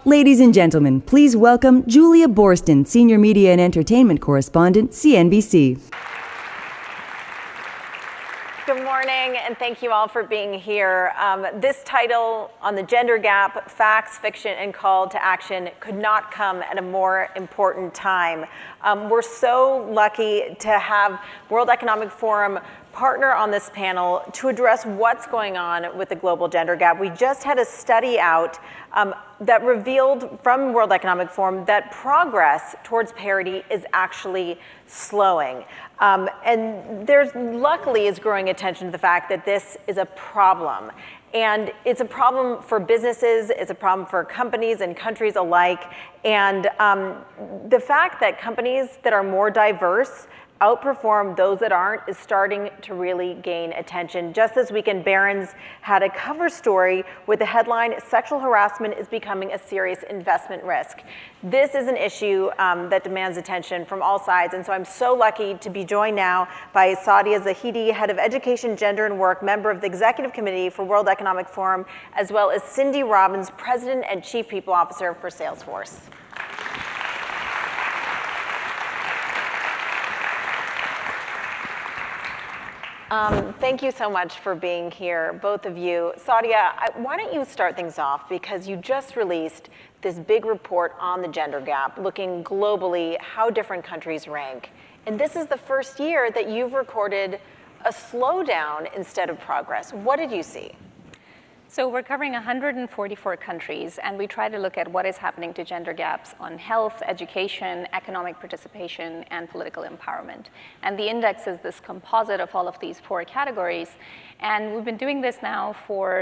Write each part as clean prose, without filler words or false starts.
Ladies and gentlemen, please welcome Julia Borston, Senior Media and Entertainment Correspondent, CNBC. Good morning, and thank you all for being here. This title on the gender gap, Facts, Fiction, and Call to Action could not come at a more important time. We're so lucky to have World Economic Forum partner on this panel to address what's going on with the global gender gap. We just had a study out that revealed from World Economic Forum that progress towards parity is actually slowing. And there's luckily is growing attention to the fact that this is a problem. And it's a problem for businesses, it's a problem for companies and countries alike. And the fact that companies that are more diverse outperform those that aren't is starting to really gain attention. Just this weekend, Barron's had a cover story with the headline, "Sexual Harassment is Becoming a Serious Investment Risk." This is an issue that demands attention from all sides, and so I'm so lucky to be joined now by Sadia Zahidi, Head of Education, Gender and Work, member of the Executive Committee for World Economic Forum, as well as Cindy Robbins, President and Chief People Officer for Salesforce. Thank you so much for being here, both of you. Sadia, why don't you start things off, because you just released this big report on the gender gap, looking globally how different countries rank. And this is the first year that you've recorded a slowdown instead of progress. What did you see? So we're covering 144 countries, and we try to look at what is happening to gender gaps on health, education, economic participation, and political empowerment. And the index is this composite of all of these four categories. And we've been doing this now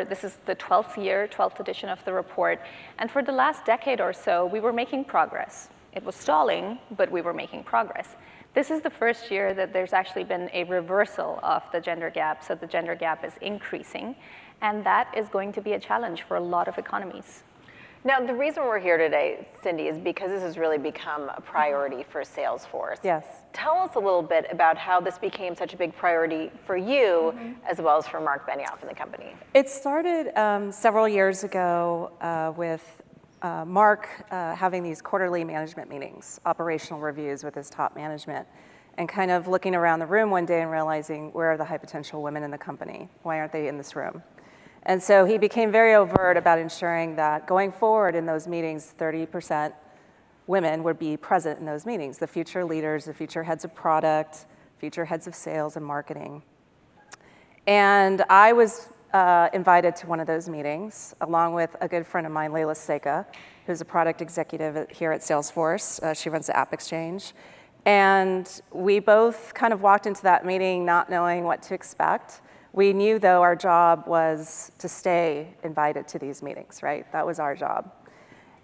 this is the 12th year, 12th edition of the report. And for the last decade or so, we were making progress. It was stalling, but we were making progress. This is the first year that there's actually been a reversal of the gender gap, so the gender gap is increasing. And that is going to be a challenge for a lot of economies. Now, the reason we're here today, Cindy, is because this has really become a priority for Salesforce. Yes. Tell us a little bit about how this became such a big priority for you, as well as for Mark Benioff and the company. It started several years ago with Mark having these quarterly management meetings, operational reviews with his top management, and kind of looking around the room one day and realizing, where are the high potential women in the company? Why aren't they in this room? And so he became very overt about ensuring that going forward in those meetings, 30% women would be present in those meetings, the future leaders, the future heads of product, future heads of sales and marketing. And I was invited to one of those meetings, along with a good friend of mine, Layla Seka, who's a product executive here at Salesforce. She runs the App Exchange. And we both kind of walked into that meeting not knowing what to expect. We knew, though, our job was to stay invited to these meetings, right? That was our job.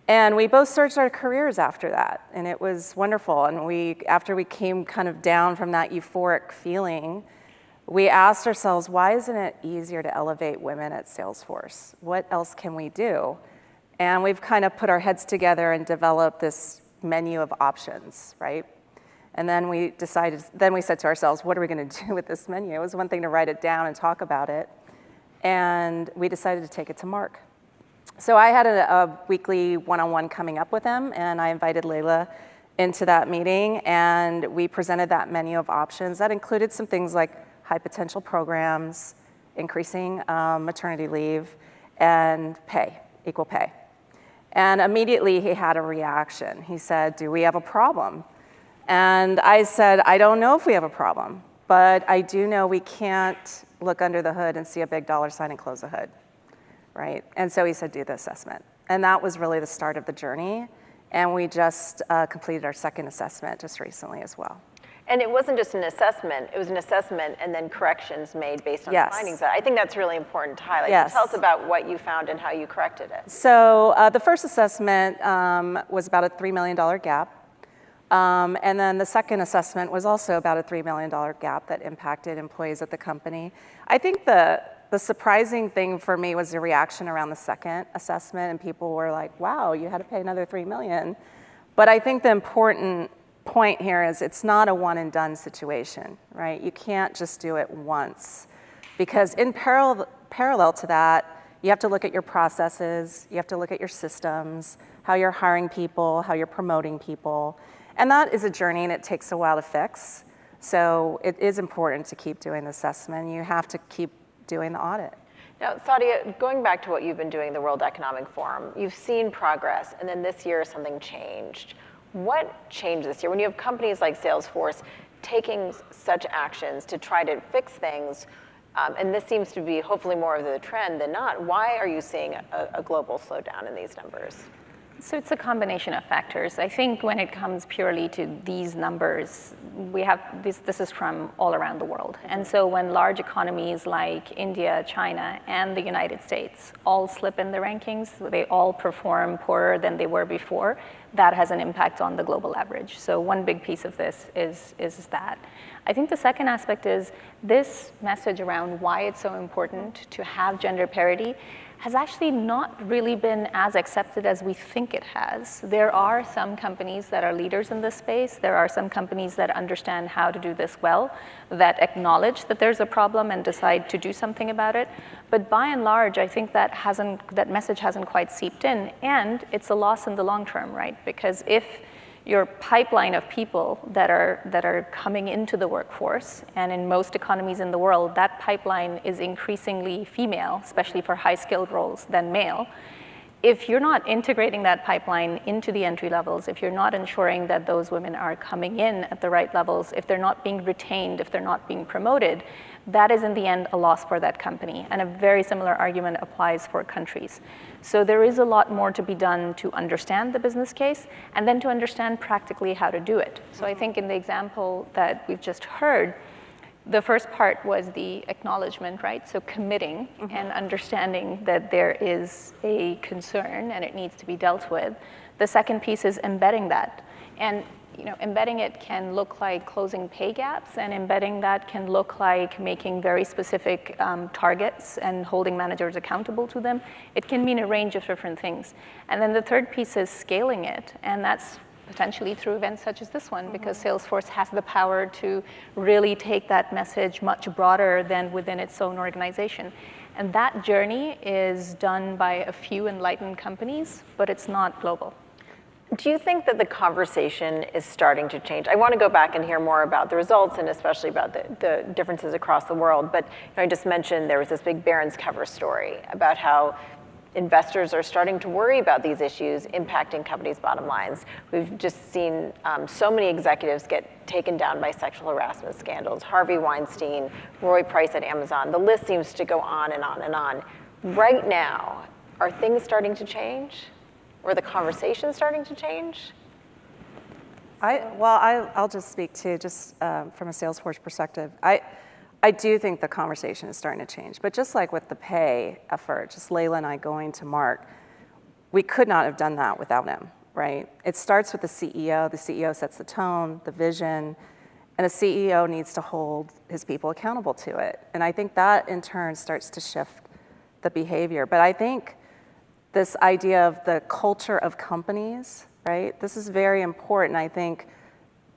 And we both searched our careers after that, and it was wonderful. And after we came kind of down from that euphoric feeling, we asked ourselves, why isn't it easier to elevate women at Salesforce? What else can we do? And we've kind of put our heads together and developed this menu of options, right? And then we said to ourselves, what are we going to do with this menu? It was one thing to write it down and talk about it. And we decided to take it to Mark. So I had a weekly one-on-one coming up with him, and I invited Layla into that meeting, and we presented that menu of options. That included some things like high potential programs, increasing maternity leave, and pay, equal pay. And immediately he had a reaction. He said, do we have a problem? And I said, I don't know if we have a problem, but I do know we can't look under the hood and see a big dollar sign and close the hood, right? And so he said, do the assessment. And that was really the start of the journey. And we just completed our second assessment just recently as well. And it wasn't just an assessment, it was an assessment and then corrections made based on the findings. I think that's really important to highlight. Yes. Tell us about what you found and how you corrected it. So the first assessment was about a $3 million gap. And then the second assessment was also about a $3 million gap that impacted employees at the company. I think the surprising thing for me was the reaction around the second assessment, and people were like, wow, you had to pay another $3 million. But I think the important point here is it's not a one and done situation, right? You can't just do it once, because in parallel to that, you have to look at your processes, you have to look at your systems, how you're hiring people, how you're promoting people. And that is a journey and it takes a while to fix. So it is important to keep doing the assessment. You have to keep doing the audit. Now, Sadia, going back to what you've been doing, the World Economic Forum, you've seen progress, and then this year something changed. What changed this year? When you have companies like Salesforce taking such actions to try to fix things, and this seems to be hopefully more of the trend than not, why are you seeing a global slowdown in these numbers? So it's a combination of factors. I think when it comes purely to these numbers, we have this is from all around the world. And so when large economies like India, China, and the United States all slip in the rankings, they all perform poorer than they were before, that has an impact on the global average. So one big piece of this is that. I think the second aspect is this message around why it's so important to have gender parity has actually not really been as accepted as we think it has. There are some companies that are leaders in this space. There are some companies that understand how to do this well, that acknowledge that there's a problem and decide to do something about it. But by and large, I think that message hasn't quite seeped in, and it's a loss in the long term, right? Because if your pipeline of people that are coming into the workforce, and in most economies in the world, that pipeline is increasingly female, especially for high-skilled roles, than male. If you're not integrating that pipeline into the entry levels, if you're not ensuring that those women are coming in at the right levels, if they're not being retained, if they're not being promoted, that is in the end a loss for that company. And a very similar argument applies for countries. So there is a lot more to be done to understand the business case and then to understand practically how to do it. So I think in the example that we've just heard, the first part was the acknowledgement, right? So committing and understanding that there is a concern and it needs to be dealt with. The second piece is embedding that. And embedding it can look like closing pay gaps, and embedding that can look like making very specific targets and holding managers accountable to them. It can mean a range of different things. And then the third piece is scaling it, and that's potentially through events such as this one, because Salesforce has the power to really take that message much broader than within its own organization. And that journey is done by a few enlightened companies, but it's not global. Do you think that the conversation is starting to change? I want to go back and hear more about the results and especially about the differences across the world. But I just mentioned there was this big Barron's cover story about how investors are starting to worry about these issues impacting companies' bottom lines. We've just seen so many executives get taken down by sexual harassment scandals. Harvey Weinstein, Roy Price at Amazon. The list seems to go on and on and on. Right now, are things starting to change? Or the conversation starting to change? I'll just speak to from a Salesforce perspective. I do think the conversation is starting to change, but just like with the pay effort, just Layla and I going to Mark, we could not have done that without him, right? It starts with the CEO. The CEO sets the tone, the vision, and a CEO needs to hold his people accountable to it. And I think that in turn starts to shift the behavior. But I think this idea of the culture of companies, right? This is very important. I think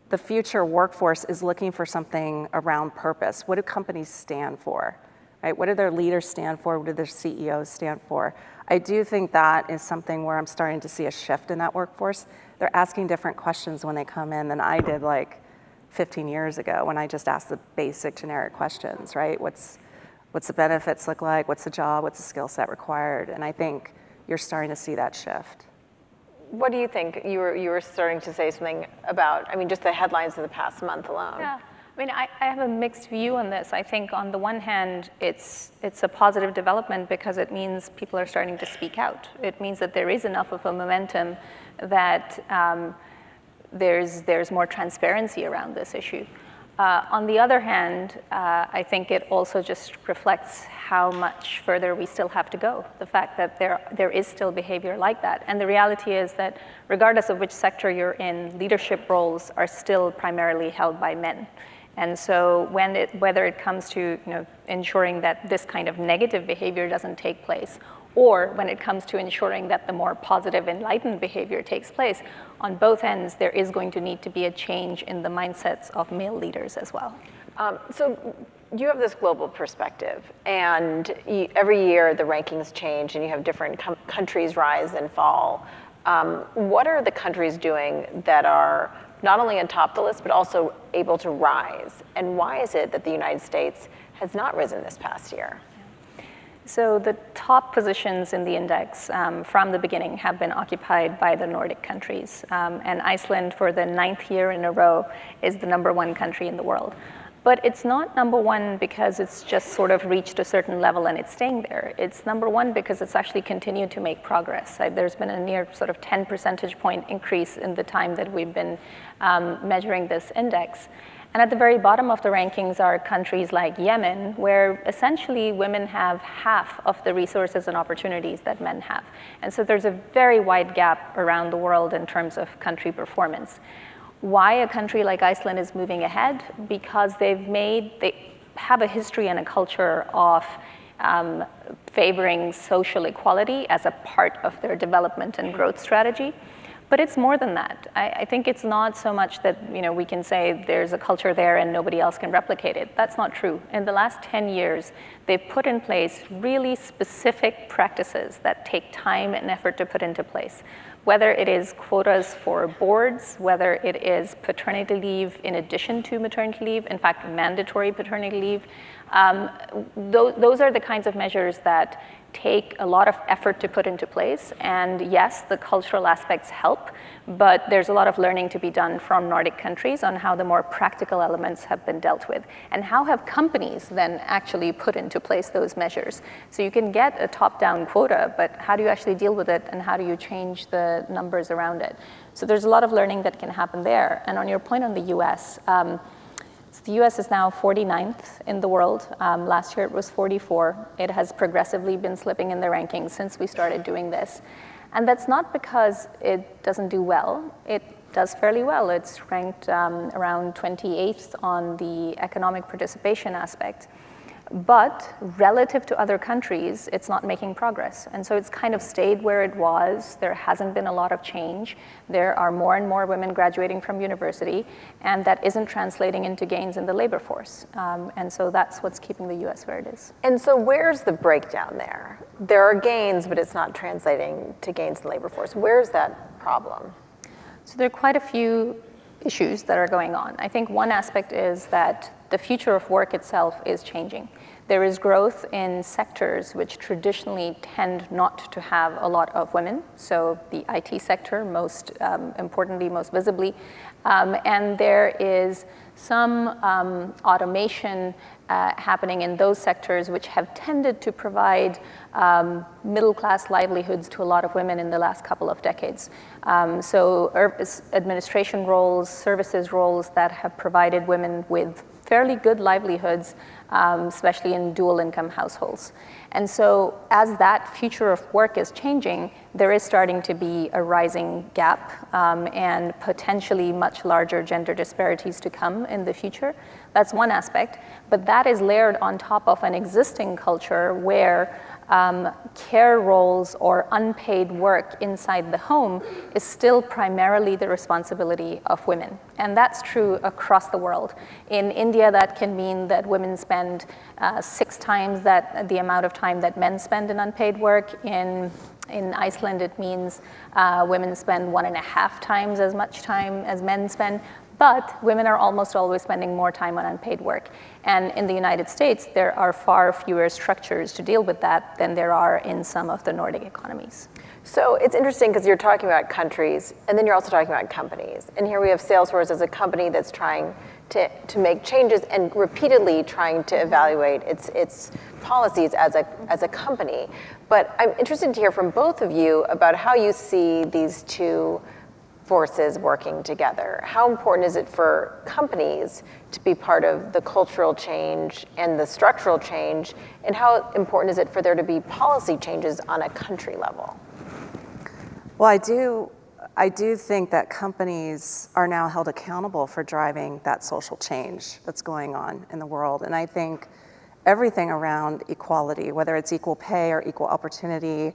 the future workforce is looking for something around purpose. What do companies stand for, right? What do their leaders stand for? What do their CEOs stand for? I do think that is something where I'm starting to see a shift in that workforce. They're asking different questions when they come in than I did like 15 years ago when I just asked the basic generic questions, right? What's the benefits look like? What's the job? What's the skill set required? And I think you're starting to see that shift. What do you think? You were starting to say something about, just the headlines of the past month alone. Yeah, I have a mixed view on this. I think on the one hand, it's a positive development because it means people are starting to speak out. It means that there is enough of a momentum that there's more transparency around this issue. On the other hand, I think it also just reflects how much further we still have to go. The fact that there is still behavior like that. And the reality is that regardless of which sector you're in, leadership roles are still primarily held by men. And so whether it comes to ensuring that this kind of negative behavior doesn't take place, or when it comes to ensuring that the more positive, enlightened behavior takes place, on both ends, there is going to need to be a change in the mindsets of male leaders as well. So you have this global perspective, and every year the rankings change, and you have different countries rise and fall. What are the countries doing that are not only on top of the list, but also able to rise? And why is it that the United States has not risen this past year? So the top positions in the index from the beginning have been occupied by the Nordic countries. And Iceland, for the 9th year in a row, is the #1 country in the world. But it's not #1 because it's just sort of reached a certain level and it's staying there. It's #1 because it's actually continued to make progress. There's been a near sort of 10 percentage point increase in the time that we've been measuring this index. And at the very bottom of the rankings are countries like Yemen, where essentially women have half of the resources and opportunities that men have. And so there's a very wide gap around the world in terms of country performance. Why a country like Iceland is moving ahead? Because they have a history and a culture of favoring social equality as a part of their development and growth strategy. But it's more than that. I think it's not so much that we can say there's a culture there and nobody else can replicate it. That's not true. In the last 10 years, they've put in place really specific practices that take time and effort to put into place. Whether it is quotas for boards, whether it is paternity leave in addition to maternity leave, in fact, mandatory paternity leave, those are the kinds of measures that take a lot of effort to put into place. And yes, the cultural aspects help, but there's a lot of learning to be done from Nordic countries on how the more practical elements have been dealt with. And how have companies then actually put into place those measures? So you can get a top-down quota, but how do you actually deal with it, and how do you change the numbers around it? So there's a lot of learning that can happen there. And on your point on the US, so the US is now 49th in the world. Last year it was 44. It has progressively been slipping in the rankings since we started doing this. And that's not because it doesn't do well. It does fairly well. It's ranked around 28th on the economic participation aspect. But relative to other countries, it's not making progress. And so it's kind of stayed where it was. There hasn't been a lot of change. There are more and more women graduating from university, and that isn't translating into gains in the labor force. And so that's what's keeping the US where it is. And so where's the breakdown there? There are gains, but it's not translating to gains in the labor force. Where's that problem? So there are quite a few issues that are going on. I think one aspect is that the future of work itself is changing. There is growth in sectors which traditionally tend not to have a lot of women, so the IT sector, most importantly, most visibly, and there is some automation happening in those sectors which have tended to provide middle-class livelihoods to a lot of women in the last couple of decades. So administration roles, services roles that have provided women with fairly good livelihoods, especially in dual income households. And so as that future of work is changing, there is starting to be a rising gap and potentially much larger gender disparities to come in the future. That's one aspect, but that is layered on top of an existing culture where care roles or unpaid work inside the home is still primarily the responsibility of women. And that's true across the world. In India, that can mean that women spend 6 times the amount of time that men spend in unpaid work. In Iceland, it means women spend 1.5 times as much time as men spend. But women are almost always spending more time on unpaid work. And in the United States, there are far fewer structures to deal with that than there are in some of the Nordic economies. So it's interesting because you're talking about countries, and then you're also talking about companies. And here we have Salesforce as a company that's trying to make changes and repeatedly trying to evaluate its policies as a company. But I'm interested to hear from both of you about how you see these two forces working together. How important is it for companies to be part of the cultural change and the structural change? And how important is it for there to be policy changes on a country level? Well, I do think that companies are now held accountable for driving that social change that's going on in the world. And I think everything around equality, whether it's equal pay or equal opportunity,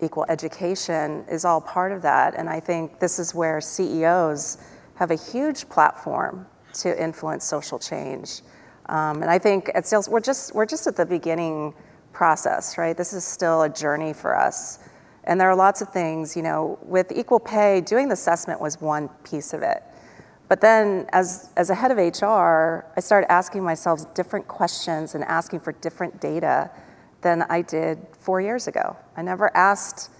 equal education, is all part of that. And I think this is where CEOs have a huge platform to influence social change. And I think at Sales, we're just at the beginning process, right? This is still a journey for us. And there are lots of things, with equal pay, doing the assessment was one piece of it. But then as a head of HR, I started asking myself different questions and asking for different data than I did 4 years ago. I never asked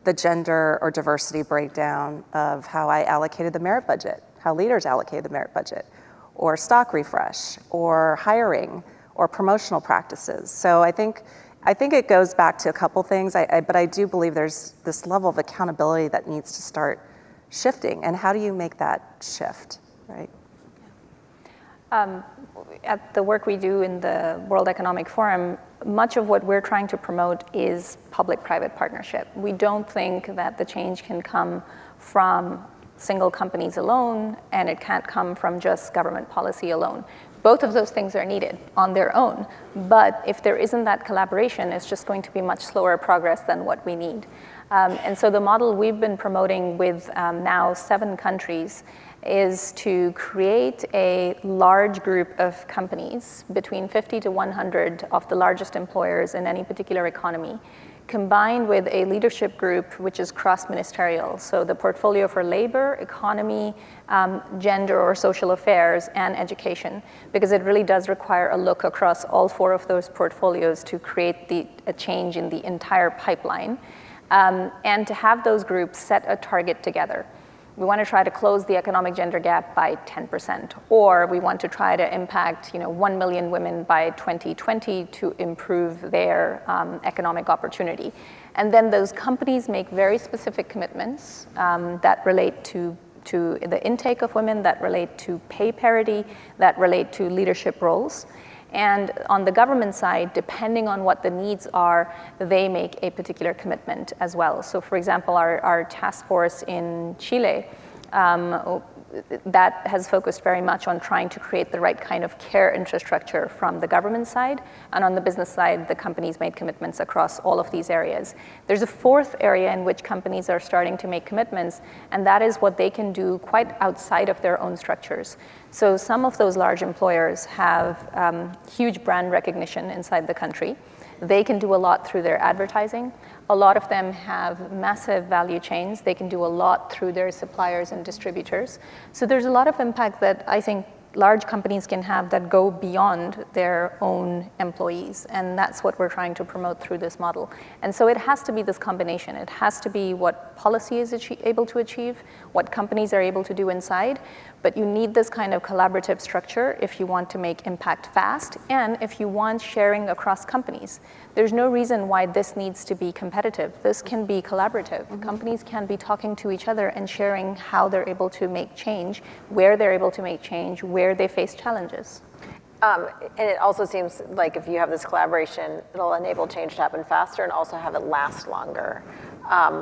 the gender or diversity breakdown of how I allocated the merit budget, how leaders allocated the merit budget, or stock refresh, or hiring, or promotional practices. So I think it goes back to a couple things, but I do believe there's this level of accountability that needs to start shifting. And how do you make that shift, right? At the work we do in the World Economic Forum, much of what we're trying to promote is public-private partnership. We don't think that the change can come from single companies alone, and it can't come from just government policy alone. Both of those things are needed on their own, but if there isn't that collaboration, it's just going to be much slower progress than what we need. And so the model we've been promoting with now 7 countries is to create a large group of companies, between 50 to 100 of the largest employers in any particular economy, combined with a leadership group which is cross-ministerial. So the portfolio for labor, economy, gender or social affairs, and education, because it really does require a look across all 4 of those portfolios to create a change in the entire pipeline, and to have those groups set a target together. We want to try to close the economic gender gap by 10%, or we want to try to impact 1 million women by 2020 to improve their economic opportunity. And then those companies make very specific commitments that relate to the intake of women, that relate to pay parity, that relate to leadership roles. And on the government side, depending on what the needs are, they make a particular commitment as well. So for example, our task force in Chile, that has focused very much on trying to create the right kind of care infrastructure from the government side. And on the business side, the companies made commitments across all of these areas. There's a 4th area in which companies are starting to make commitments, and that is what they can do quite outside of their own structures. So some of those large employers have huge brand recognition inside the country. They can do a lot through their advertising. A lot of them have massive value chains. They can do a lot through their suppliers and distributors. So there's a lot of impact that I think large companies can have that go beyond their own employees. And that's what we're trying to promote through this model. And so it has to be this combination. It has to be what policy is able to achieve, what companies are able to do inside. But you need this kind of collaborative structure if you want to make impact fast and if you want sharing across companies. There's no reason why this needs to be competitive. This can be collaborative. Mm-hmm. Companies can be talking to each other and sharing how they're able to make change, where they're able to make change, where they face challenges. And it also seems like if you have this collaboration, it'll enable change to happen faster and also have it last longer,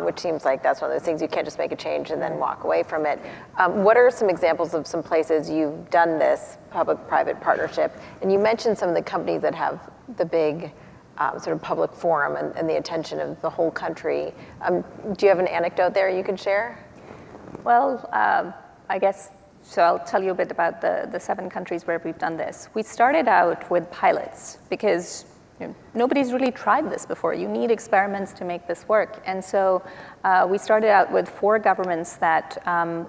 which seems like that's one of those things you can't just make a change and then walk away from it. What are some examples of some places you've done this public-private partnership? And you mentioned some of the companies that have the big sort of public forum and the attention of the whole country. Do you have an anecdote there you can share? Well, I guess, so I'll tell you a bit about the 7 countries where we've done this. We started out with pilots because nobody's really tried this before. You need experiments to make this work. And so we started out with 4 governments that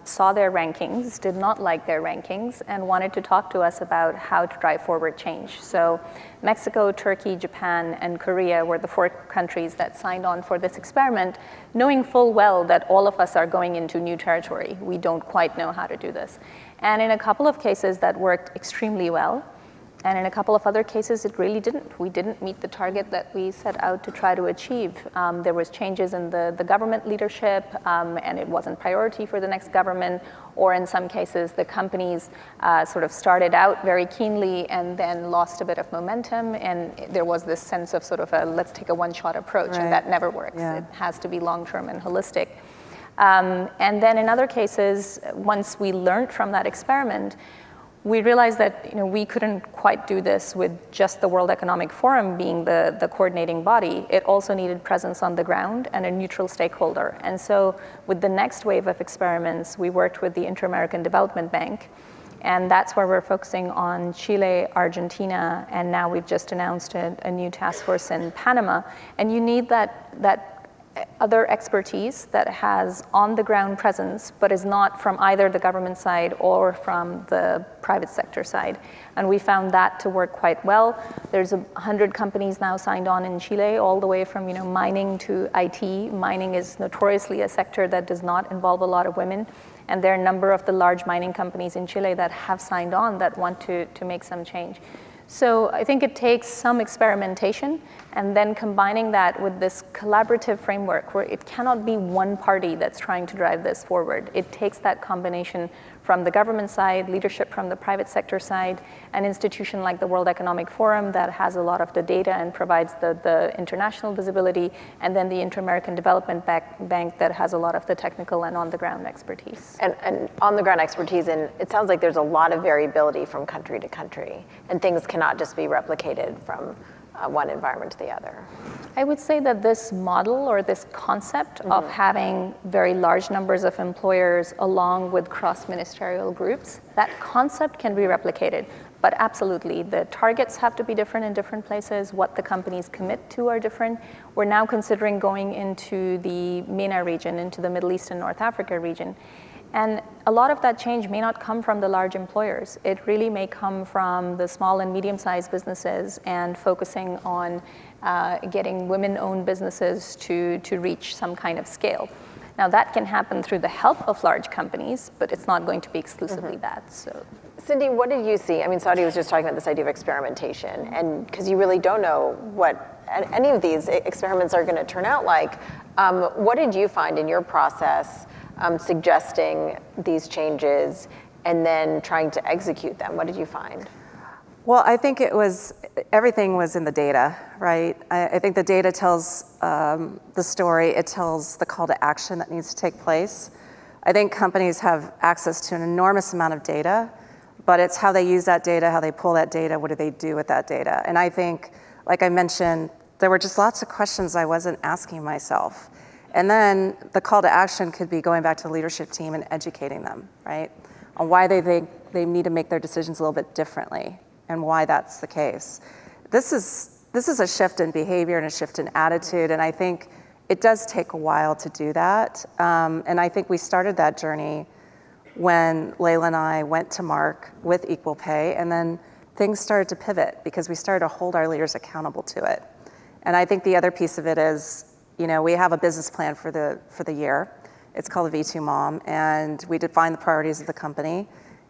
saw their rankings, did not like their rankings, and wanted to talk to us about how to drive forward change. So Mexico, Turkey, Japan, and Korea were the 4 countries that signed on for this experiment, knowing full well that all of us are going into new territory. We don't quite know how to do this. And in a couple of cases, that worked extremely well. And in a couple of other cases, it really didn't. We didn't meet the target that we set out to try to achieve. There was changes in the government leadership, and it wasn't priority for the next government. Or in some cases, the companies sort of started out very keenly and then lost a bit of momentum. And there was this sense of sort of a let's take a one-shot approach, right. And that never works. Yeah. It has to be long-term and holistic. And then in other cases, once we learned from that experiment, we realized that we couldn't quite do this with just the World Economic Forum being the coordinating body. It also needed presence on the ground and a neutral stakeholder. And so with the next wave of experiments, we worked with the Inter-American Development Bank. And that's where we're focusing on Chile, Argentina, and now we've just announced a new task force in Panama. And you need that other expertise that has on-the-ground presence, but is not from either the government side or from the private sector side. And we found that to work quite well. There's 100 companies now signed on in Chile, all the way from mining to IT. Mining is notoriously a sector that does not involve a lot of women. And there are a number of the large mining companies in Chile that have signed on that want to make some change. So I think it takes some experimentation and then combining that with this collaborative framework where it cannot be one party that's trying to drive this forward. It takes that combination from the government side, leadership from the private sector side, an institution like the World Economic Forum that has a lot of the data and provides the international visibility, and then the Inter-American Development Bank that has a lot of the technical and on-the-ground expertise. And on-the-ground expertise, and it sounds like there's a lot of variability from country to country, and things cannot just be replicated from one environment to the other. I would say that this model or this concept of having very large numbers of employers along with cross-ministerial groups, that concept can be replicated. But absolutely, the targets have to be different in different places. What the companies commit to are different. We're now considering going into the MENA region, into the Middle East and North Africa region. And a lot of that change may not come from the large employers. It really may come from the small and medium-sized businesses and focusing on getting women-owned businesses to reach some kind of scale. Now that can happen through the help of large companies, but it's not going to be exclusively that. So, Cindy, what did you see? I mean, Saudi was just talking about this idea of experimentation, and because you really don't know what any of these experiments are going to turn out like. What did you find in your process suggesting these changes and then trying to execute them? What did you find? Well, I think everything was in the data, right? I think the data tells the story. It tells the call to action that needs to take place. I think companies have access to an enormous amount of data, but it's how they use that data, how they pull that data, what do they do with that data? And I think, like I mentioned, there were just lots of questions I wasn't asking myself. And then the call to action could be going back to the leadership team and educating them, right? On why they think they need to make their decisions a little bit differently and why that's the case. This is a shift in behavior and a shift in attitude, and I think it does take a while to do that. And I think we started that journey when Layla and I went to Mark with equal pay, and then things started to pivot because we started to hold our leaders accountable to it. And I think the other piece of it is, we have a business plan for the year. It's called the V2 Mom, and we define the priorities of the company,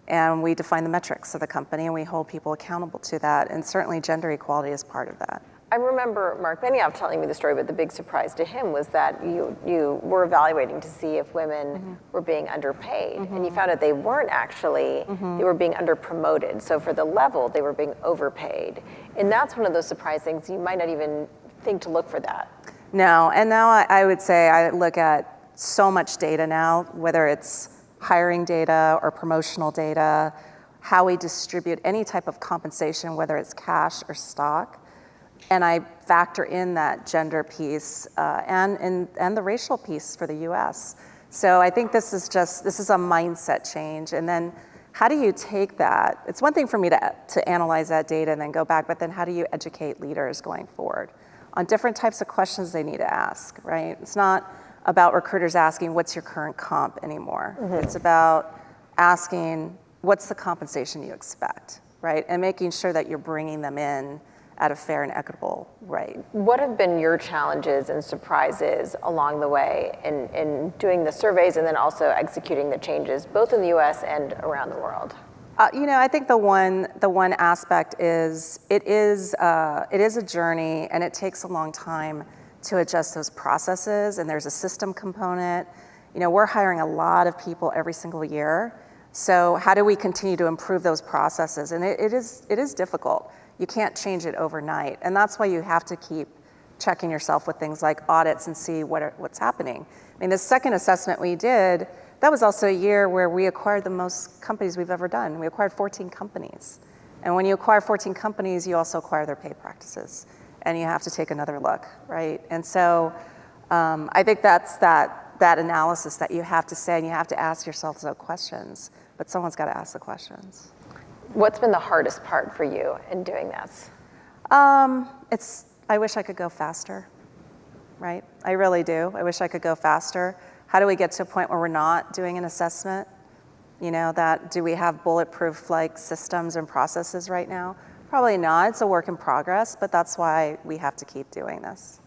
and we define the metrics of the company, and we hold people accountable to that, and certainly gender equality is part of that. I remember Mark Benioff telling me the story, but the big surprise to him was that you were evaluating to see if women were being underpaid, and you found out they weren't actually, they were being underpromoted. So for the level, they were being overpaid. And that's one of those surprise things. You might not even think to look for that. No, and now I would say I look at so much data now, whether it's hiring data or promotional data, how we distribute any type of compensation, whether it's cash or stock, and I factor in that gender piece and the racial piece for the U.S. So I think this is a mindset change, and then how do you take that? It's one thing for me to analyze that data and then go back, but then how do you educate leaders going forward on different types of questions they need to ask, right? It's not about recruiters asking, what's your current comp anymore? It's about asking, what's the compensation you expect, right? And making sure that you're bringing them in at a fair and equitable rate. What have been your challenges and surprises along the way in doing the surveys and then also executing the changes, both in the US and around the world? I think the one aspect is it is a journey, and it takes a long time to adjust those processes, and there's a system component. We're hiring a lot of people every single year, so how do we continue to improve those processes? And it is difficult. You can't change it overnight, and that's why you have to keep checking yourself with things like audits and see what's happening. I mean, the second assessment we did, that was also a year where we acquired the most companies we've ever done. We acquired 14 companies. And when you acquire 14 companies, you also acquire their pay practices. And you have to take another look, right? And so I think that's that analysis that you have to say, and you have to ask yourself those questions. but someone's got to ask the questions. What's been the hardest part for you in doing this? I wish I could go faster, right? I really do. I wish I could go faster. How do we get to a point where we're not doing an assessment? Do we have bulletproof like systems and processes right now? Probably not. It's a work in progress, but that's why we have to keep doing this.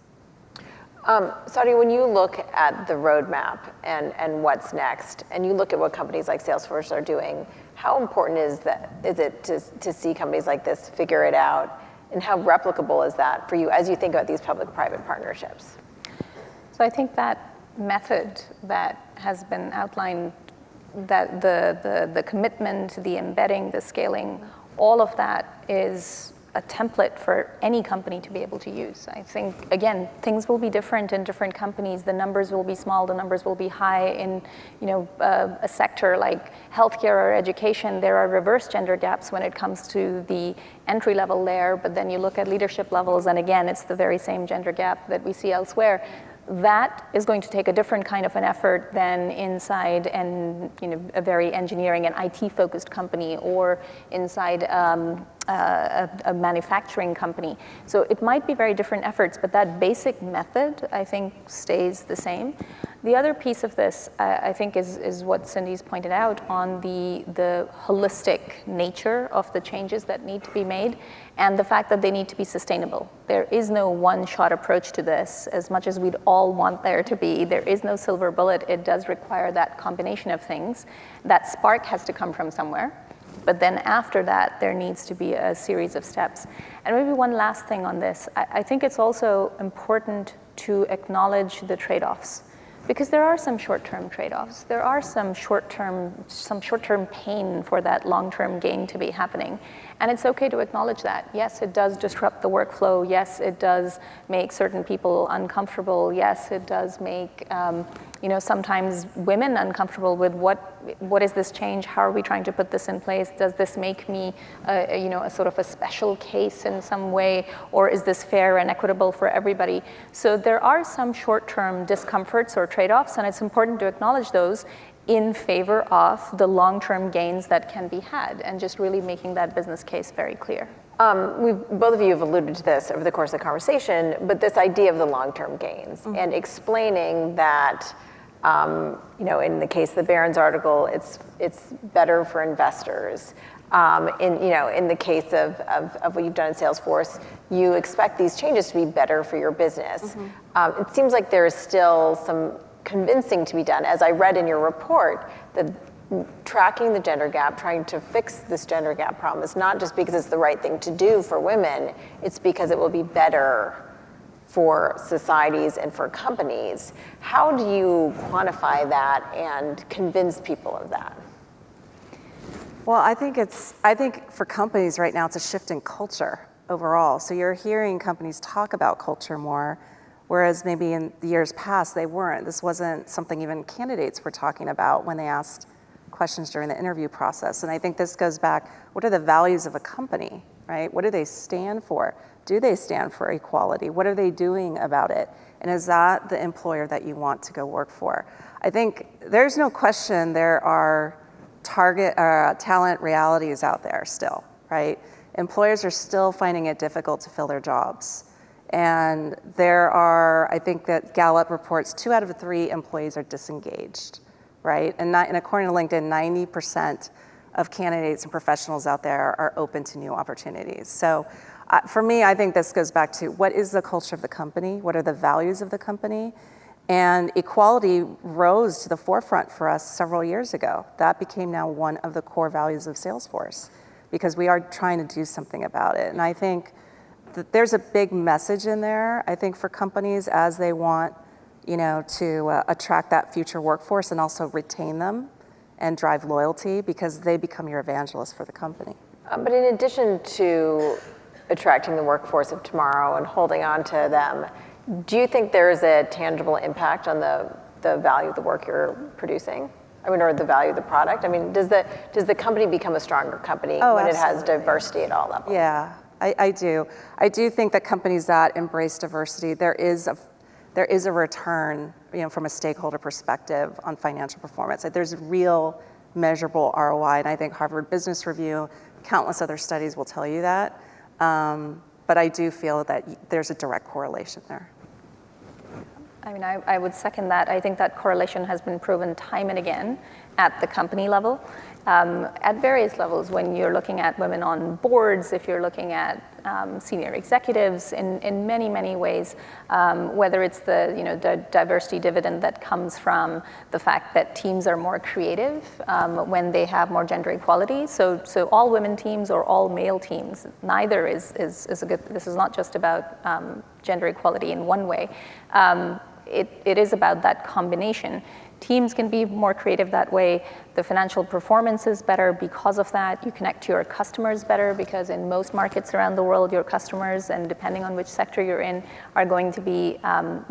Saudi, when you look at the roadmap and what's next, and you look at what companies like Salesforce are doing, how important is it to see companies like this figure it out, and how replicable is that for you as you think about these public-private partnerships? So I think that method that has been outlined, that the commitment, the embedding, the scaling, all of that is a template for any company to be able to use. I think, again, things will be different in different companies. The numbers will be small, the numbers will be high. In a sector like healthcare or education, there are reverse gender gaps when it comes to the entry level there, but then you look at leadership levels, and again, it's the very same gender gap that we see elsewhere. That is going to take a different kind of an effort than inside a very engineering and IT focused company, or inside a manufacturing company. So it might be very different efforts, but that basic method, I think, stays the same. The other piece of this, I think, is what Cindy's pointed out on the holistic nature of the changes that need to be made, and the fact that they need to be sustainable. There is no one-shot approach to this, as much as we'd all want there to be. There is no silver bullet. It does require that combination of things. That spark has to come from somewhere. But then after that, there needs to be a series of steps. And maybe one last thing on this. I think it's also important to acknowledge the trade-offs, because there are some short-term trade-offs. There are some short-term pain for that long-term gain to be happening. And it's okay to acknowledge that. Yes, it does disrupt the workflow. Yes, it does make certain people uncomfortable. Yes, it does make sometimes women uncomfortable with what is this change? How are we trying to put this in place? Does this make me a sort of a special case in some way, or is this fair and equitable for everybody? So there are some short-term discomforts or trade-offs, and it's important to acknowledge those in favor of the long-term gains that can be had, and just really making that business case very clear. Both of you have alluded to this over the course of the conversation, but this idea of the long-term gains, mm-hmm. and explaining that, in the case of the Barron's article, it's better for investors. In the case of what you've done at Salesforce, you expect these changes to be better for your business. Mm-hmm. It seems like there is still some convincing to be done. As I read in your report, that tracking the gender gap, trying to fix this gender gap problem is not just because it's the right thing to do for women, it's because it will be better for societies and for companies. How do you quantify that and convince people of that? Well, I think for companies right now, it's a shift in culture overall. So you're hearing companies talk about culture more, whereas maybe in the years past, they weren't. This wasn't something even candidates were talking about when they asked questions during the interview process. And I think this goes back, what are the values of a company, right? What do they stand for? Do they stand for equality? What are they doing about it? And is that the employer that you want to go work for? I think there's no question there are talent realities out there still, right? Employers are still finding it difficult to fill their jobs. And I think that Gallup reports 2 out of 3 employees are disengaged, right? And according to LinkedIn, 90% of candidates and professionals out there are open to new opportunities. So for me, I think this goes back to what is the culture of the company? What are the values of the company? And equality rose to the forefront for us several years ago. That became now one of the core values of Salesforce, because we are trying to do something about it. And I think there's a big message in there, I think, for companies as they want, to attract that future workforce and also retain them and drive loyalty, because they become your evangelists for the company. But in addition to attracting the workforce of tomorrow and holding on to them, do you think there is a tangible impact on the value of the work you're producing? Or the value of the product? Does the company become a stronger company when absolutely. It has diversity at all levels? Yeah. I do. I do think that companies that embrace diversity, there is a return, from a stakeholder perspective on financial performance. There's real measurable ROI. And I think Harvard Business Review, countless other studies will tell you that. But I do feel that there's a direct correlation there. I mean, I would second that. I think that correlation has been proven time and again at the company level, at various levels. When you're looking at women on boards, if you're looking at senior executives in many, many ways, whether it's the diversity dividend that comes from the fact that teams are more creative when they have more gender equality. So all women teams or all male teams, neither is a good. This is not just about gender equality in one way. It is about that combination. Teams can be more creative that way. The financial performance is better because of that. You connect to your customers better because in most markets around the world, your customers, and depending on which sector you're in, are going to be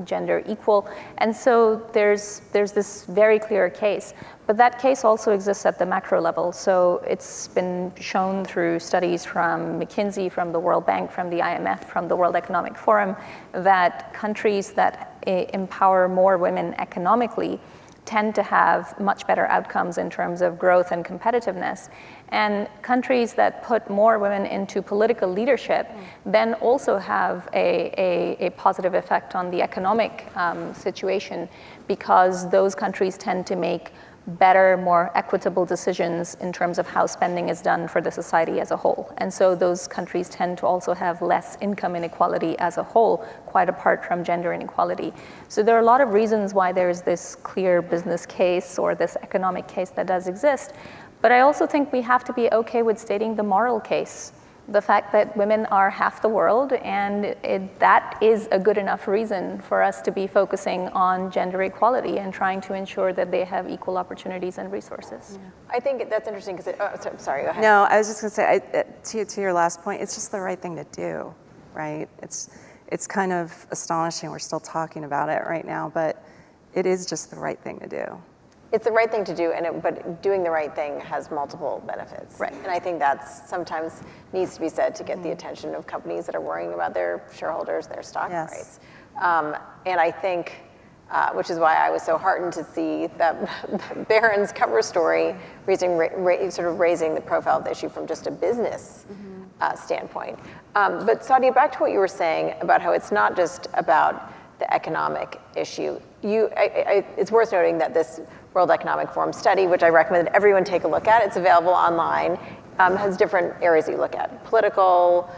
gender equal. And so there's this very clear case. But that case also exists at the macro level. So it's been shown through studies from McKinsey, from the World Bank, from the IMF, from the World Economic Forum, that countries that empower more women economically tend to have much better outcomes in terms of growth and competitiveness. And countries that put more women into political leadership then also have a positive effect on the economic situation, because those countries tend to make better, more equitable decisions in terms of how spending is done for the society as a whole. And so those countries tend to also have less income inequality as a whole, quite apart from gender inequality. So there are a lot of reasons why there's this clear business case or this economic case that does exist. But I also think we have to be okay with stating the moral case. The fact that women are half the world, and that is a good enough reason for us to be focusing on gender equality and trying to ensure that they have equal opportunities and resources. Yeah. I think that's interesting because, sorry, go ahead. No, I was just going to say, to your last point, it's just the right thing to do, right? It's kind of astonishing we're still talking about it right now, but it is just the right thing to do. It's the right thing to do, but doing the right thing has multiple benefits. Right. And I think that's sometimes needs to be said to get the attention of companies that are worrying about their shareholders, their stock price. And I think, which is why I was so heartened to see that Barron's cover story raising the profile of the issue from just a business standpoint. But Sadia, back to what you were saying about how it's not just about the economic issue. It's worth noting that this World Economic Forum study, which I recommend that everyone take a look at, it's available online, has different areas that you look at. Political,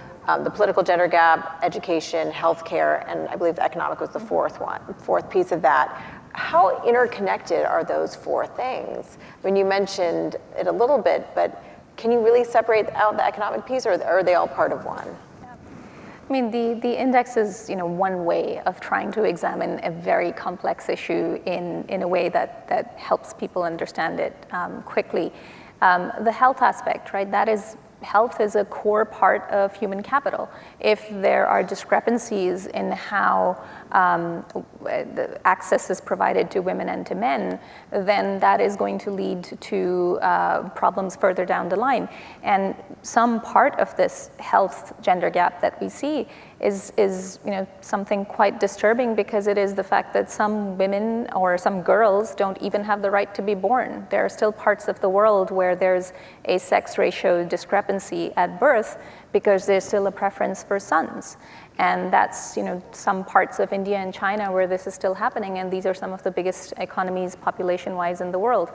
the political gender gap, education, healthcare, and I believe the economic was the fourth piece of that. How interconnected are those four things? I mean, you mentioned it a little bit, but can you really separate out the economic piece, or are they all part of one? I mean, the index is, one way of trying to examine a very complex issue in a way that helps people understand it quickly. The health aspect, right? Health is a core part of human capital. If there are discrepancies in how the access is provided to women and to men, then that is going to lead to problems further down the line. And some part of this health gender gap that we see is something quite disturbing, because it is the fact that some women or some girls don't even have the right to be born. There are still parts of the world where there's a sex ratio discrepancy at birth because there's still a preference for sons. And that's some parts of India and China where this is still happening, and these are some of the biggest economies population-wise in the world.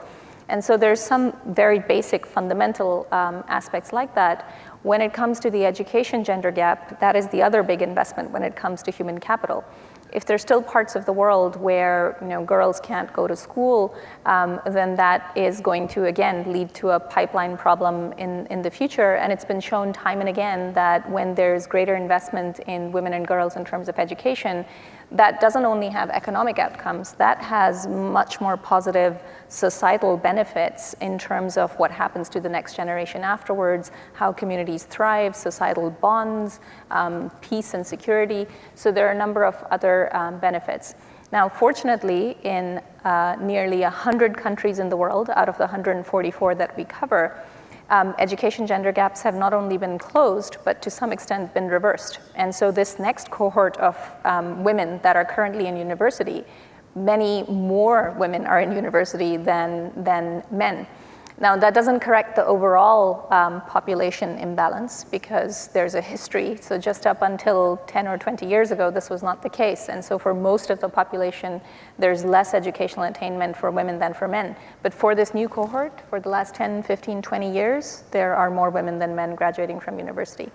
And so there's some very basic fundamental aspects like that. When it comes to the education gender gap, that is the other big investment when it comes to human capital. If there's still parts of the world where girls can't go to school, then that is going to, again, lead to a pipeline problem in the future. And it's been shown time and again that when there's greater investment in women and girls in terms of education, that doesn't only have economic outcomes, that has much more positive societal benefits in terms of what happens to the next generation afterwards, how communities thrive, societal bonds, peace and security. So there are a number of other benefits. Now, fortunately, in nearly 100 countries in the world, out of the 144 that we cover, education gender gaps have not only been closed, but to some extent been reversed. And so this next cohort of women that are currently in university, many more women are in university than men. Now, that doesn't correct the overall population imbalance because there's a history. So just up until 10 or 20 years ago, this was not the case. And so for most of the population, there's less educational attainment for women than for men. But for this new cohort, for the last 10, 15, 20 years, there are more women than men graduating from university.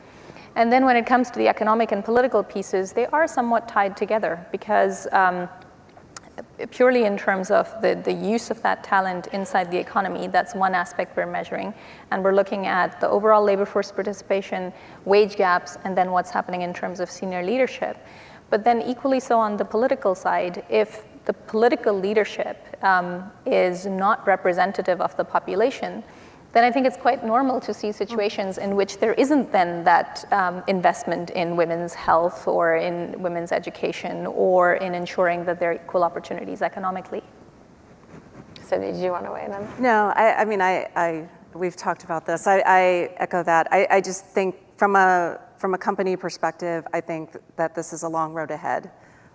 And then when it comes to the economic and political pieces, they are somewhat tied together because purely in terms of the use of that talent inside the economy, that's one aspect we're measuring. And we're looking at the overall labor force participation, wage gaps, and then what's happening in terms of senior leadership. But then equally so on the political side, if the political leadership is not representative of the population, then I think it's quite normal to see situations in which there isn't then that investment in women's health or in women's education or in ensuring that there are equal opportunities economically. Cindy, did you want to weigh in on? No, I mean, we've talked about this. I echo that. I just think from a company perspective, I think that this is a long road ahead.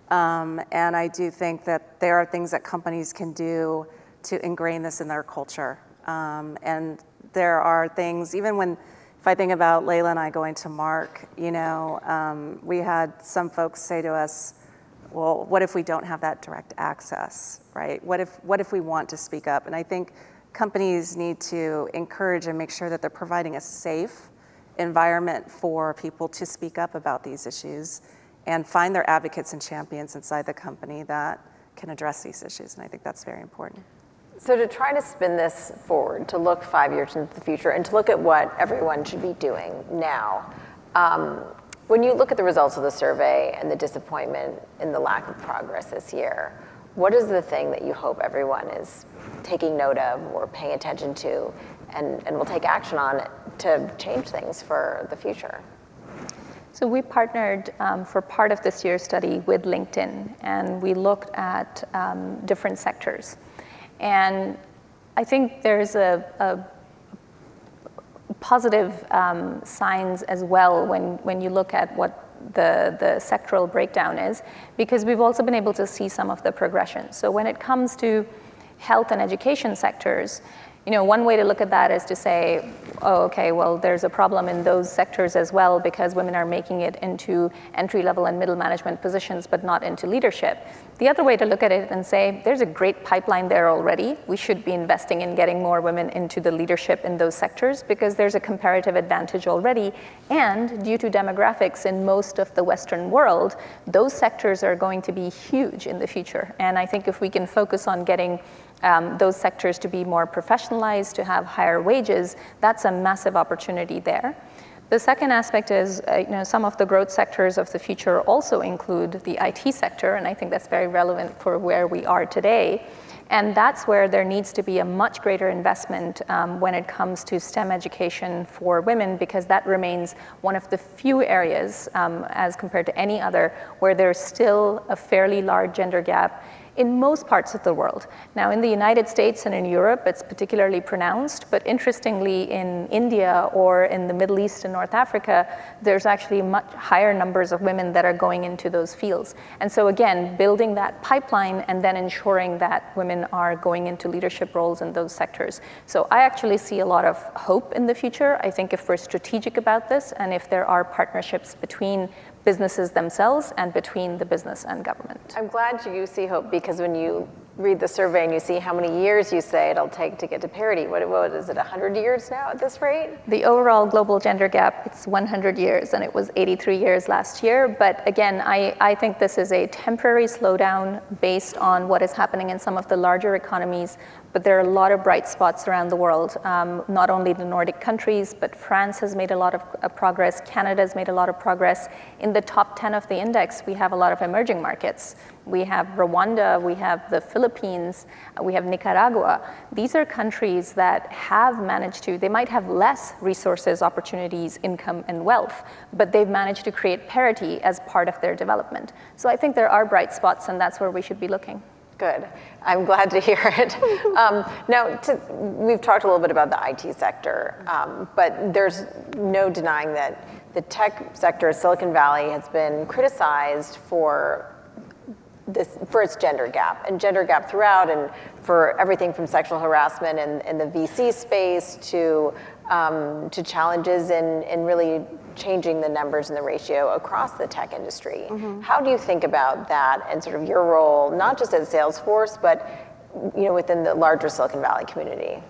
And I do think that there are things that companies can do to ingrain this in their culture. And there are things, even if I think about Layla and I going to Mark, we had some folks say to us, well, what if we don't have that direct access, right? What if we want to speak up? And I think companies need to encourage and make sure that they're providing a safe environment for people to speak up about these issues and find their advocates and champions inside the company that can address these issues. And I think that's very important. So to try to spin this forward, to look 5 years into the future and to look at what everyone should be doing now, when you look at the results of the survey and the disappointment in the lack of progress this year, what is the thing that you hope everyone is taking note of or paying attention to and will take action on to change things for the future? So we partnered for part of this year's study with LinkedIn, and we looked at different sectors. And I think there's a positive signs as well when you look at what the sectoral breakdown is, because we've also been able to see some of the progression. So when it comes to health and education sectors, one way to look at that is to say, oh, okay, well, there's a problem in those sectors as well because women are making it into entry-level and middle management positions, but not into leadership. The other way to look at it and say, there's a great pipeline there already. We should be investing in getting more women into the leadership in those sectors because there's a comparative advantage already. And due to demographics in most of the Western world, those sectors are going to be huge in the future. And I think if we can focus on getting those sectors to be more professionalized, to have higher wages, that's a massive opportunity there. The second aspect is, some of the growth sectors of the future also include the IT sector, and I think that's very relevant for where we are today. And that's where there needs to be a much greater investment when it comes to STEM education for women, because that remains one of the few areas, as compared to any other, where there's still a fairly large gender gap in most parts of the world. Now, in the United States and in Europe, it's particularly pronounced, but interestingly, in India or in the Middle East and North Africa, there's actually much higher numbers of women that are going into those fields. And so again, building that pipeline and then ensuring that women are going into leadership roles in those sectors. So I actually see a lot of hope in the future. I think if we're strategic about this and if there are partnerships between businesses themselves and between the business and government. I'm glad you see hope, because when you read the survey and you see how many years you say it'll take to get to parity, what is it, 100 years now at this rate? The overall global gender gap, it's 100 years, and it was 83 years last year. But again, I think this is a temporary slowdown based on what is happening in some of the larger economies. But there are a lot of bright spots around the world, not only the Nordic countries, but France has made a lot of progress. Canada has made a lot of progress. In the top 10 of the index, we have a lot of emerging markets. We have Rwanda, we have the Philippines, we have Nicaragua. These are countries that have managed to, they might have less resources, opportunities, income, and wealth, but they've managed to create parity as part of their development. So I think there are bright spots, and that's where we should be looking. Good. I'm glad to hear it. Now, we've talked a little bit about the IT sector, but there's no denying that the tech sector, Silicon Valley, has been criticized for its gender gap, and gender gap throughout, and for everything from sexual harassment in the VC space to challenges in really changing the numbers and the ratio across the tech industry. How do you think about that and sort of your role, not just at Salesforce, but within the larger Silicon Valley community?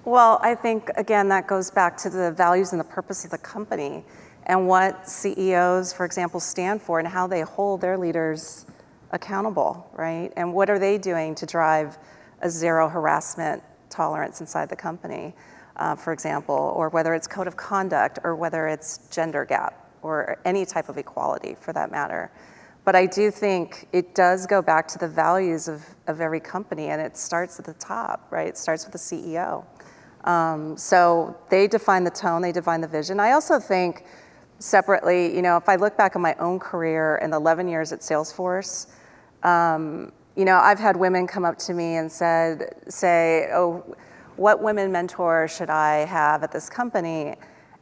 Well, I think, again, that goes back to the values and the purpose of the company and what CEOs, for example, stand for and how they hold their leaders accountable, right? And what are they doing to drive a zero harassment tolerance inside the company, for example, or whether it's code of conduct or whether it's gender gap or any type of equality for that matter. But I do think it does go back to the values of every company, and it starts at the top, right? It starts with the CEO. So they define the tone, they define the vision. I also think separately, if I look back on my own career in the 11 years at Salesforce, I've had women come up to me and say, oh, what women mentors should I have at this company?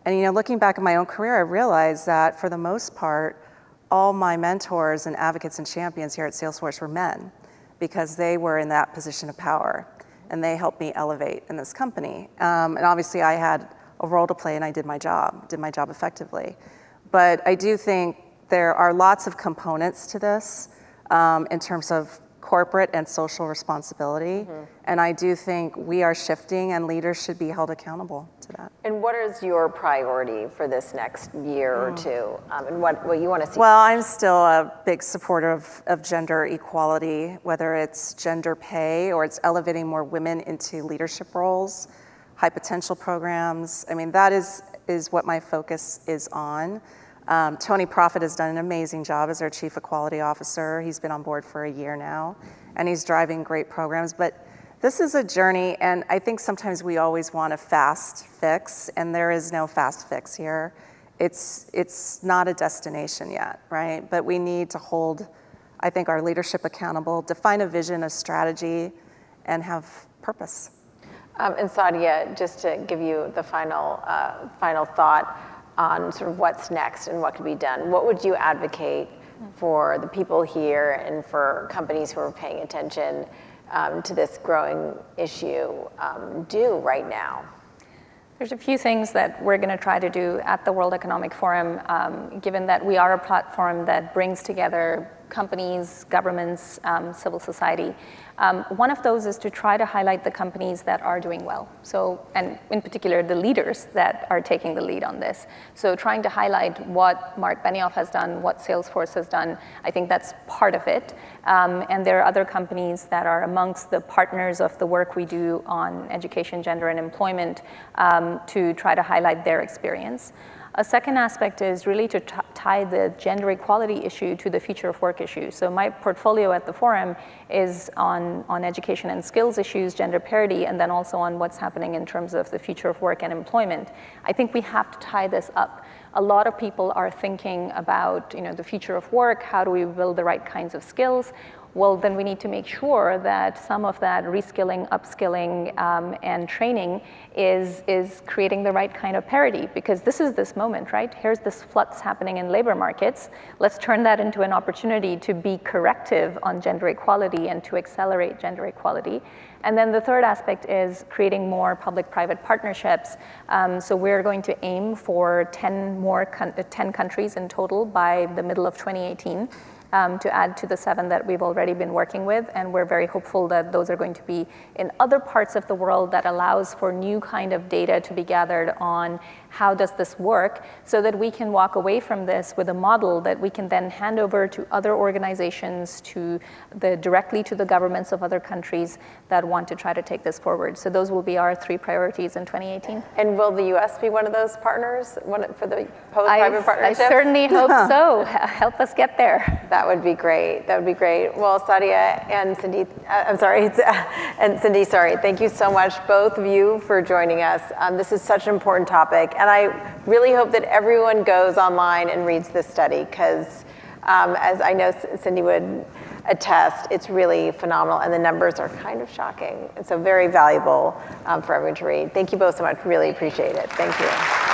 And looking back at my own career, I realized that for the most part, all my mentors and advocates and champions here at Salesforce were men because they were in that position of power and they helped me elevate in this company. And obviously I had a role to play and I did my job effectively. But I do think there are lots of components to this in terms of corporate and social responsibility. And I do think we are shifting and leaders should be held accountable to that. And what is your priority for this next year or two? And what you want to see? Well, I'm still a big supporter of gender equality, whether it's gender pay or it's elevating more women into leadership roles, high potential programs. I mean, that is what my focus is on. Tony Profit has done an amazing job as our Chief Equality Officer. He's been on board for a year now, and he's driving great programs. But this is a journey, and I think sometimes we always want a fast fix, and there is no fast fix here. It's not a destination yet, right? But we need to hold, I think, our leadership accountable, define a vision, a strategy, and have purpose. And Sadia, just to give you the final thought on sort of what's next and what can be done, what would you advocate for the people here and for companies who are paying attention to this growing issue do right now? There's a few things that we're going to try to do at the World Economic Forum, given that we are a platform that brings together companies, governments, civil society. One of those is to try to highlight the companies that are doing well. So, and in particular, the leaders that are taking the lead on this. So trying to highlight what Mark Benioff has done, what Salesforce has done, I think that's part of it. And there are other companies that are amongst the partners of the work we do on education, gender, and employment to try to highlight their experience. A second aspect is really to tie the gender equality issue to the future of work issue. So my portfolio at the forum is on education and skills issues, gender parity, and then also on what's happening in terms of the future of work and employment. I think we have to tie this up. A lot of people are thinking about the future of work, how do we build the right kinds of skills? Well, then we need to make sure that some of that reskilling, upskilling, and training is creating the right kind of parity, because this is this moment, right? Here's this flux happening in labor markets. Let's turn that into an opportunity to be corrective on gender equality and to accelerate gender equality. And then the third aspect is creating more public-private partnerships. So we're going to aim for 10 countries in total by the middle of 2018. To add to the 7 that we've already been working with, and we're very hopeful that those are going to be in other parts of the world that allows for new kind of data to be gathered on how does this work, so that we can walk away from this with a model that we can then hand over to other organizations, directly to the governments of other countries that want to try to take this forward. So those will be our 3 priorities in 2018. And will the US be one of those partners for the public-private partnership? I certainly hope so. Help us get there. That would be great. That would be great. Well, Sadia and Cindy, Cindy, thank you so much, both of you, for joining us. This is such an important topic, and I really hope that everyone goes online and reads this study, because as I know Cindy would attest, it's really phenomenal, and the numbers are kind of shocking. And so very valuable for everyone to read. Thank you both so much. Really appreciate it. Thank you.